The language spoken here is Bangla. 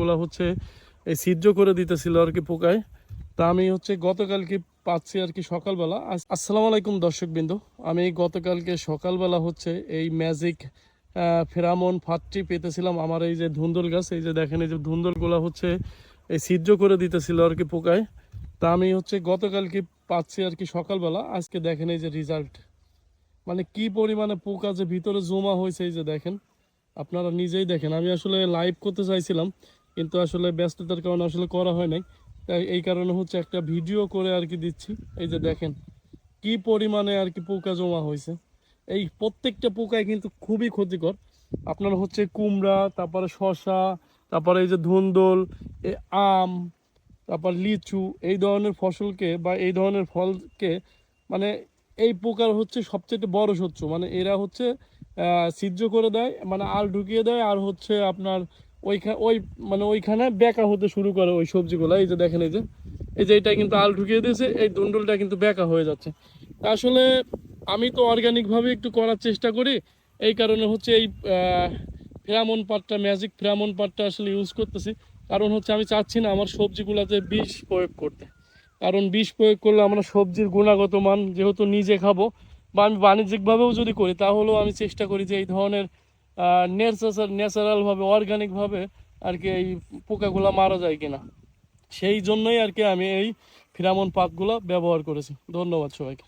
ধুন্দলগুলো হচ্ছে এই ছিদ্র করে দিতেছিল আর কি পোকায়। তা আমি হচ্ছে গতকালকে পাচ্ছি আর কি সকালবেলা। আসসালামু আলাইকুম দর্শকবৃন্দ, আমি গতকালকে সকালবেলা হচ্ছে এই ম্যাজিক ফেরামন ফাঁদটি পেতেছিলাম আমার এই যে ধুন্দল গাছ। এই যে দেখেন, এই যে ধুন্দলগুলো হচ্ছে এই ছিদ্র করে দিতেছিল আর কি পোকায়। তা আমি হচ্ছে গতকালকে পাচ্ছি আর কি সকালবেলা। আজকে দেখেন এই যে রেজাল্ট, মানে কি পরিমাণে পোকা যে ভিতরে জমা হয়েছে এই যে দেখেন, আপনারা নিজেই দেখেন। আমি আসলে লাইভ করতে চাইছিলাম কিন্তু আসলে ব্যস্ততার কারণে আসলে করা হয় নাই। তাই এই কারণে হচ্ছে একটা ভিডিও করে আর কি দিচ্ছি। এই যে দেখেন কি পরিমাণে আর কি পোকা জমা হয়েছে। এই প্রত্যেকটা পোকায় কিন্তু খুবই ক্ষতিকর। আপনার হচ্ছে কুমড়া, তারপরে শসা, তারপরে এই যে ধুন্দল, এই আম, তারপর লিচু, এই ধরনের ফসলকে বা এই ধরনের ফলকে মানে এই পোকার হচ্ছে সবচেয়ে বড় শত্রু। মানে এরা হচ্ছে ছিদ্র করে দেয়, মানে আল ঢুকিয়ে দেয়, আর হচ্ছে আপনার ওইখানে বেঁকা হতে শুরু করে ওই সবজিগুলো। এই যে দেখেন, এই যে এটা কিন্তু আল ঢুকিয়ে দিয়েছে, এই দুন্ডলটা কিন্তু বেঁকা হয়ে যাচ্ছে। আসলে আমি তো অর্গানিকভাবে একটু করার চেষ্টা করি, এই কারণে হচ্ছে এই ফেরামন পাটটা, ম্যাজিক ফেরামন পাটটা আসলে ইউজ করতেছি। কারণ হচ্ছে আমি চাচ্ছি না আমার সবজিগুলোতে বিষ প্রয়োগ করতে। কারণ বিষ প্রয়োগ করলে আমরা সবজির গুণগত মান যেহেতু নিজে খাবো বা আমি বাণিজ্যিকভাবেও যদি করি, তাহলেও আমি চেষ্টা করি যে এই ধরনের ন্যাচারালভাবে, অর্গানিকভাবে আর কি এই পোকাগুলো মারা যায় কিনা। সেই জন্যই আর কি আমি এই ফেরামন পাতগুলো ব্যবহার করেছি। ধন্যবাদ সবাইকে।